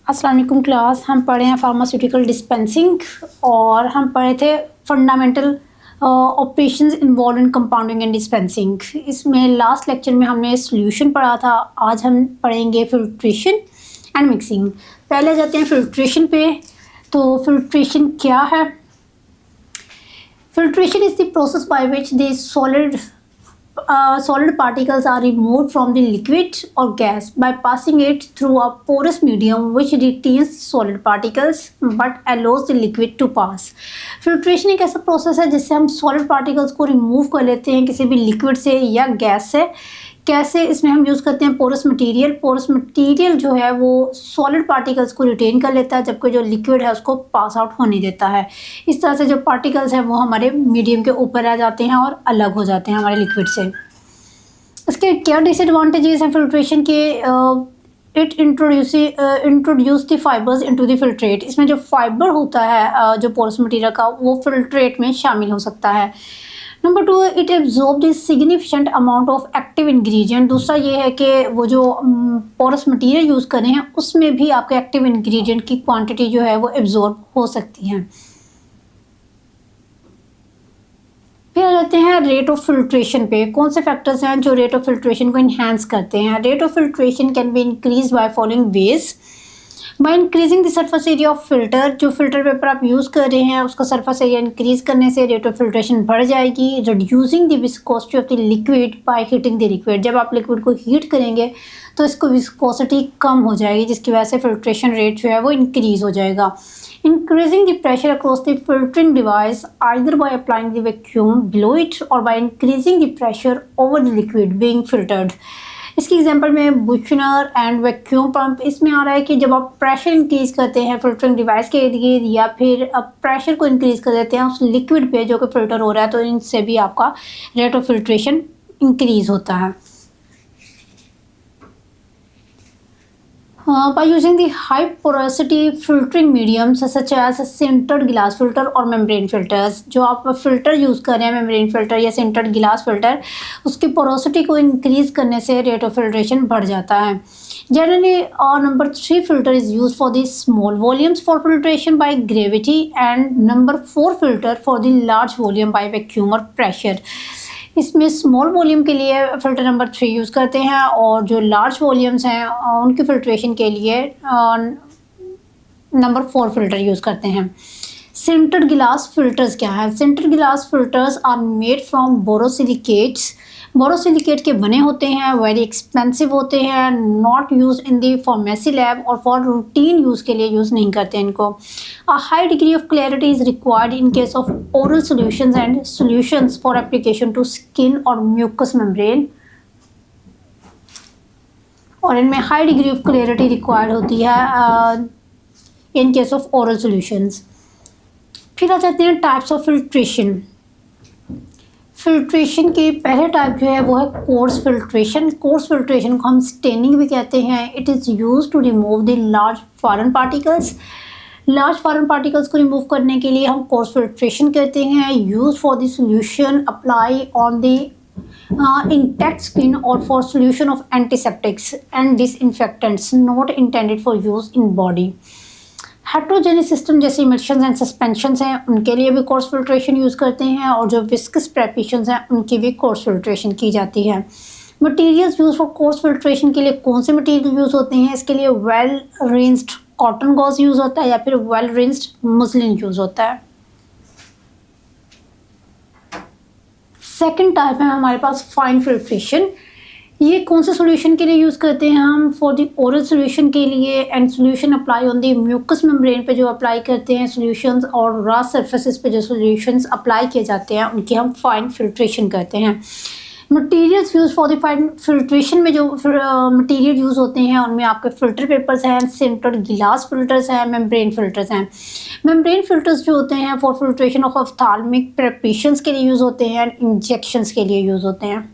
अस्सलाम वालेकुम क्लास। हम पढ़े हैं फार्मास्यूटिकल डिस्पेंसिंग और हम पढ़े थे fundamental operations involve in compounding and dispensing. इसमें लास्ट लेक्चर में हमने सॉल्यूशन पढ़ा था। आज हम पढ़ेंगे फिल्ट्रेशन एंड मिक्सिंग। पहले जाते हैं फिल्ट्रेशन पे। तो फिल्ट्रेशन क्या है? Filtration is the process by which the solid particles are removed from the liquid or gas by passing it through a porous medium which retains solid particles but allows the liquid to pass. Filtration एक ऐसा process है जिससे हम solid particles को remove कर लेते हैं किसी भी लिक्विड से या गैस से। कैसे? इसमें हम यूज़ करते हैं पोरस मटेरियल। पोरस मटेरियल जो है वो सॉलिड पार्टिकल्स को रिटेन कर लेता है जबकि जो लिक्विड है उसको पास आउट होने देता है। इस तरह से जो पार्टिकल्स हैं वो हमारे मीडियम के ऊपर आ जाते हैं और अलग हो जाते हैं हमारे लिक्विड से। इसके क्या डिसएडवांटेजेस हैं फिल्ट्रेशन के? It introduce the fibres into the filtrate. इसमें जो फाइबर होता है जो पोरस मटेरियल का वो फिल्ट्रेट में शामिल हो सकता है। Number 2, it absorb the significant amount of active ingredient. दूसरा ये है कि वो जो पोरस मटेरियल यूज़ कर रहे हैं उसमें भी आपके एक्टिव इंग्रेडिएंट की क्वांटिटी जो है वो एब्जॉर्ब हो सकती है। फिर आ जाते हैं रेट ऑफ फिल्ट्रेशन पे। कौन से फैक्टर्स हैं जो रेट ऑफ फिल्ट्रेशन को इन्हेंस करते हैं? Rate of filtration can be increase by following veg. By increasing the surface area of filter. जो फिल्टर पेपर आप यूज़ कर रहे हैं उसका सरफेस एरिया इंक्रीज करने से रेट ऑफ फिल्ट्रेशन बढ़ जाएगी। Reducing the viscosity of the liquid by heating the liquid. जब आप लिक्विड को हीट करेंगे तो इसको विस्कोसिटी कम हो जाएगी जिसकी वजह से फिल्ट्रेशन रेट जो है वो इंक्रीज हो जाएगा। Increasing the pressure across the filtering device either by applying the vacuum below it or by increasing the pressure over the liquid being filtered. इसकी एग्जांपल में बुशनर एंड वैक्यूम पंप। इसमें आ रहा है कि जब आप प्रेशर इंक्रीज करते हैं फिल्टरिंग डिवाइस के इर्द-गिर्द या फिर आप प्रेशर को इंक्रीज कर देते हैं उस लिक्विड पे जो कि फिल्टर हो रहा है तो इनसे भी आपका रेट ऑफ फिल्ट्रेशन इंक्रीज होता है। By using the high porosity filtering mediums such as sintered glass filter और membrane filters। जो आप फिल्टर यूज़ कर रहे हैं membrane filter या sintered glass filter उसकी porosity को increase करने से rate of filtration बढ़ जाता है। Generally, number 3 filter is used for the small volumes for filtration by gravity and number 4 filter for the large volume by vacuum और pressure। इसमें small volume के लिए फ़िल्टर नंबर 3 यूज़ करते हैं और जो लार्ज वॉल्यूम्स हैं उनकी फ़िल्ट्रेशन के लिए नंबर 4 फ़िल्टर यूज़ करते हैं। सिंटर्ड गिलास फ़िल्टर्स क्या है? Sintered glass filters are made from borosilicates. Borosilicate के बने होते हैं, वेरी एक्सपेंसिव होते हैं, not use in the pharmacy lab और फॉर रूटीन यूज़ के लिए यूज़ नहीं करते इनको। A high degree of clarity is required in case of oral solutions and solutions for application to skin और म्यूकस मेम्ब्रेन। और इनमें high degree of clarity required होती है in case of oral solutions. फिर आ जाते हैं टाइप्स ऑफ फिल्ट्रेशन। फिल्ट्रेशन के पहले टाइप जो है वो है कोर्स फिल्ट्रेशन। कोर्स फिल्ट्रेशन को हम स्टेनिंग भी कहते हैं। It is use to remove the large foreign particles. Large foreign particles को रिमूव करने के लिए हम कोर्स फिल्ट्रेशन करते हैं। Use for the solution apply on the intact skin और for solution of antiseptics and disinfectants not intended for use in body. Heterogenic system जैसे emulsions and suspensions हैं उनके लिए भी कोर्स फिल्ट्रेशन यूज़ करते हैं और जो विस्कस प्रेपरेशंस हैं उनकी भी कोर्स फिल्ट्रेशन की जाती है। Materials use for course filtration के लिए कौन से मटेरियल यूज़ होते हैं? इसके लिए well rinsed cotton gauze use होता है या फिर वेल रिंस्ड मसलिन यूज़ होता है। सेकेंड टाइप है हमारे पास फाइन फिल्ट्रेशन। ये कौन से सॉल्यूशन के लिए यूज़ करते हैं हम? फॉर द ओरल सॉल्यूशन के लिए and solution apply on the mucus membrane पे जो अप्लाई करते हैं सॉल्यूशंस और रॉ सरफेसेस पे जो सॉल्यूशंस अप्लाई किए जाते हैं उनकी हम फाइन फिल्ट्रेशन करते हैं। Materials use for the fine filtration में जो मटेरियल यूज़ होते हैं उनमें आपके फ़िल्टर पेपर्स हैं, सिंटर्ड गिलास फिल्टर्स हैं, मेम्ब्रेन फिल्टर्स हैं। मेम्ब्रेन फिल्टर्स जो होते हैं for filtration of ophthalmic preparations के लिए यूज़ होते हैं एंड इंजेक्शंस के लिए यूज़ होते हैं।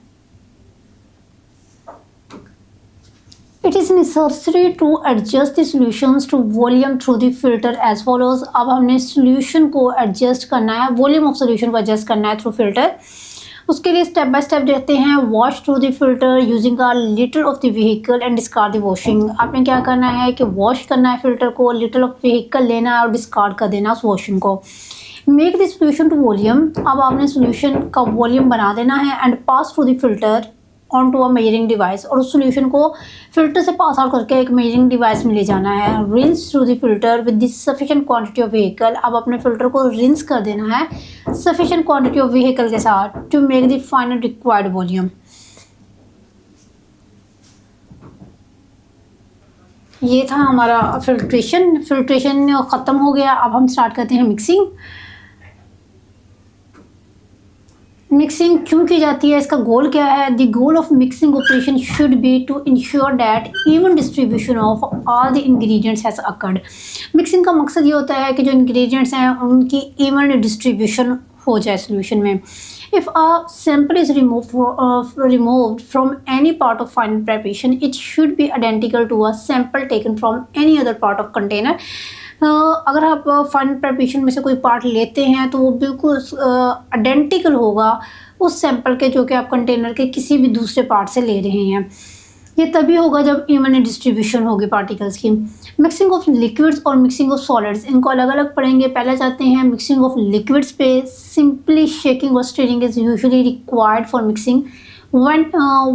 It is necessary to adjust the solutions to volume through the filter as follows। अब हमने solution को adjust करना है, volume of solution को adjust करना है through filter। उसके लिए स्टेप बाय स्टेप देखते हैं। Wash through the filter using a litre of the vehicle and discard the washing. आपने क्या करना है कि वॉश करना है फिल्टर को, लिटर ऑफ व्हीकल लेना है और डिस्कार्ड कर देना उस वॉशिंग को। Make the solution to volume. अब आपने सोल्यूशन का वॉल्यूम बना देना है and pass through the filter on to a measuring device, और उस सोल्यूशन को फिल्टर से पास आउट करके एक मेजरिंग डिवाइस में ले जाना है। Rinse through the filter with the sufficient quantity of vehicle. अब अपने फिल्टर को रिंस कर देना है सफिशिएंट क्वांटिटी ऑफ व्हीकल के साथ to make the final required volume. ये था हमारा फिल्ट्रेशन ख़त्म हो गया। अब हम स्टार्ट करते हैं मिक्सिंग। मिक्सिंग क्यों की जाती है, इसका गोल क्या है? The goal of mixing operation should be to ensure that even distribution of all the ingredients has occurred. Mixing का मकसद ये होता है कि जो इंग्रेडिएंट्स हैं उनकी इवन डिस्ट्रीब्यूशन हो जाए सोल्यूशन में। If a sample is removed from any part of final preparation, it should be identical to a sample taken from any other part of container. अगर आप फाइनल प्रिपरेशन में से कोई पार्ट लेते हैं तो वो बिल्कुल आइडेंटिकल होगा उस सैंपल के जो कि आप कंटेनर के किसी भी दूसरे पार्ट से ले रहे हैं। ये तभी होगा जब इवन डिस्ट्रीब्यूशन होगी पार्टिकल्स की। मिक्सिंग ऑफ लिक्विड्स और मिक्सिंग ऑफ सॉलिड्स, इनको अलग अलग पढ़ेंगे। पहले जाते हैं मिक्सिंग ऑफ लिक्विड्स पे। सिंपली शेकिंग और steering is usually required for mixing one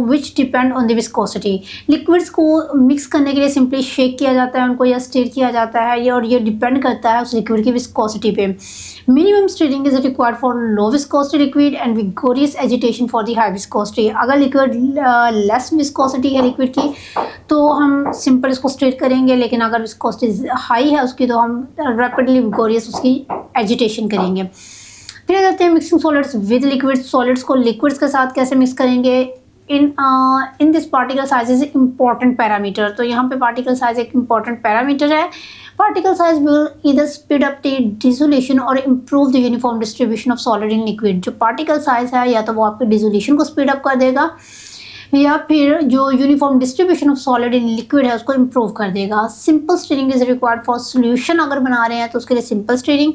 which depend on the viscosity. Liquids को मिक्स करने के लिए सिंपली शेक किया जाता है उनको या स्टीर किया जाता है, ये और ये डिपेंड करता है उस लिक्विड की विस्कोसिटी पे। Minimum stirring is required for low viscosity liquid and vigorous agitation for the high viscosity. अगर लिक्विड लेस विस्कोसिटी है लिक्विड की तो हम सिंपल इसको स्टीर करेंगे, लेकिन अगर विस्कोसिटी हाई है उसकी तो हम रैपिडली विगोरियस उसकी एजिटेशन करेंगे। फिर आ जाते हैं mixing solids with liquids. Solids को लिक्विड्स के साथ कैसे मिक्स करेंगे? In this particle size is important parameter. तो यहाँ पे पार्टिकल साइज एक इम्पॉर्टेंट पैरामीटर है। Particle size will either speed up the dissolution or improve the uniform distribution of solid in liquid. जो पार्टिकल साइज है या तो वो आपके डिसोल्यूशन को स्पीड अप कर देगा या फिर जो uniform distribution of solid in liquid है उसको इम्प्रूव कर देगा। Simple steering is required for solution. अगर बना रहे हैं तो उसके लिए सिंपल स्टीरिंग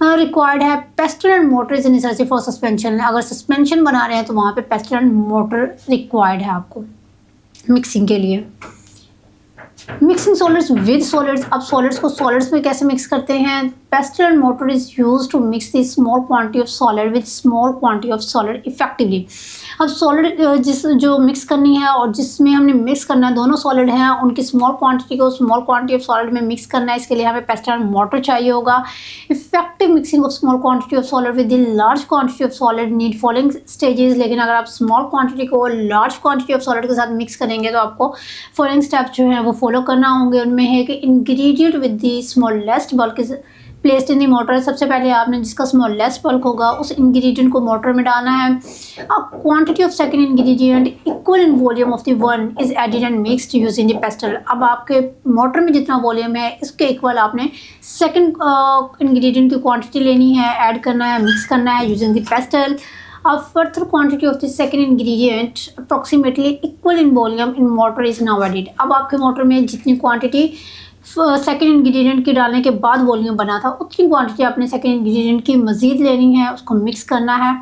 रिक्वायर्ड है। Pastel and mortar is necessary for suspension. अगर सस्पेंशन बना रहे हैं तो वहाँ पे पेस्टल एंड मोटर रिक्वायर्ड है आपको मिक्सिंग के लिए। Mixing solids with solids. अब सॉलिड्स को सॉलिड्स में कैसे मिक्स करते हैं? Pestle and mortar is use to mix the small quantity of solid with small quantity of solid effectively. अब सॉलिड जिस जो मिक्स करनी है और जिसमें हमने मिक्स करना है, दोनों सॉलिड हैं, उनकी स्मॉल क्वांटिटी को स्मॉल क्वांटिटी ऑफ सॉलिड में मिक्स करना है। इसके लिए हमें पेस्टल एंड मोटर चाहिए होगा। Effective mixing of small quantity of solid with the large quantity of solid need following stages. लेकिन अगर आप स्मॉल क्वांटिटी को लार्ज क्वांटिटी ऑफ सॉलिड के साथ मिक्स करेंगे तो आपको फॉलोइंग स्टेप्स जो हैं वो फॉलो करना होंगे। उनमें है कि ingredient with the smallest bulk is placed in the motor. सबसे पहले आपने जिसका स्मॉलेस्ट बल्क होगा उस इंग्रेडिएंट को मोटर में डालना है। अब quantity of second ingredient equal in volume of the one is added and mixed using the pestle. अब आपके मोटर में जितना वॉल्यूम है इसके इक्वल आपने सेकंड इंग्रेडिएंट की क्वांटिटी लेनी है, ऐड करना है, मिक्स करना है यूजिंग द पेस्टल। अब further quantity of the second ingredient approximately equal in volume in mortar is now added. अब आपके मोटर में जितनी क्वांटिटी सेकेंड इंग्रेडिएंट की डालने के बाद वॉल्यूम बना था उतनी क्वांटिटी आपने सेकेंड इंग्रेडिएंट की मज़ीद लेनी है, उसको मिक्स करना है।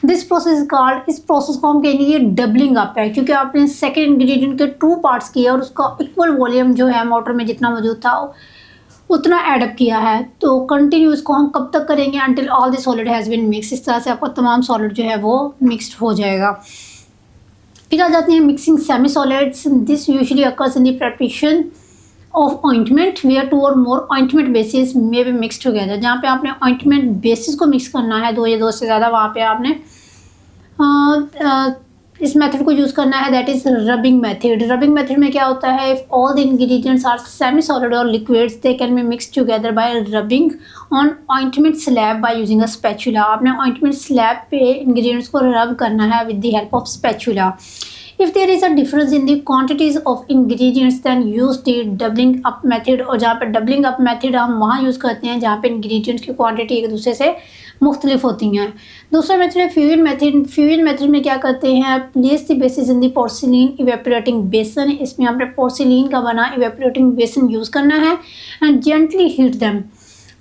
दिस प्रोसेस कॉल्ड, इस प्रोसेस को हम कहेंगे ये डबलिंग अप है, क्योंकि आपने सेकेंड इंग्रेडिएंट के 2 पार्ट्स किया और उसका इक्वल वॉल्यूम जो है मोटर में जितना मौजूद था उतना एडअप किया है। तो कंटिन्यू इसको हम कब तक करेंगे? Until all the solid has been mix. इस तरह से आपका तमाम सॉलिड जो है वो मिक्सड हो जाएगा। फिर आ जाते हैं mixing semi solids. This usually occurs in the preparation of ointment where 2 or more ointment basis में भी मिक्स टुगेदर। जहाँ पे आपने ऑइंटमेंट बेसिस को मिक्स करना है 2 या 2 से ज़्यादा, वहाँ पे आपने इस मेथड को यूज़ करना है, that is rubbing method. Rubbing method में क्या होता है? If all the ingredients are semi solid or liquids they can be mix together by rubbing on ointment slab by using a spatula. आपने ointment slab पे ingredients को rub करना है with the help of spatula. If there is a difference in the quantities of ingredients, then use the doubling up method। और जहाँ पे doubling up method हम वहाँ यूज़ करते हैं जहाँ पे ingredients की quantity एक दूसरे से मुख्तलिफ होती हैं। दूसरा मेथड है फ्यूजन मेथड। फ्यूजन मेथड में क्या करते हैं? Place the basis in the porcelain evaporating बेसन। इसमें आपने पोर्सिलीन का बना इवेपोरेटिंग बेसन यूज़ करना है एंड जेंटली हीट देम।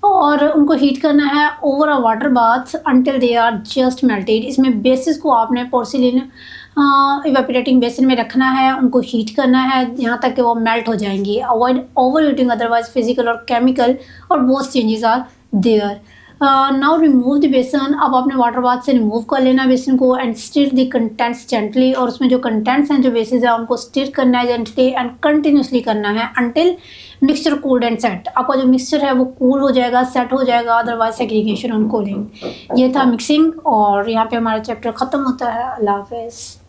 और उनको हीट करना है over a water bath until they are just melted. इसमें बेसिस को आपने पोर्सिलिन इवेपोरेटिंग बेसिन में रखना है, उनको हीट करना है यहाँ तक कि वो मेल्ट हो जाएंगी। Avoid overheating, otherwise physical or chemical or both changes are there. Now remove the bases. अब आपने वाटर बाथ से रिमूव कर लेना बेसन को and stir the contents gently. और उसमें जो कंटेंट्स हैं, जो बेसिस है, उनको स्टिर करना है जेंटली एंड कंटिन्यूसली करना है until mixture cooled and set. आपका जो मिक्सचर है वो कूल हो जाएगा, सेट हो जाएगा, अदरवाइज सेग्रीगेशन ऑन कूलिंग। ये था मिक्सिंग और यहाँ पे हमारा चैप्टर ख़त्म होता है। अल्लाह हाफ़िज़।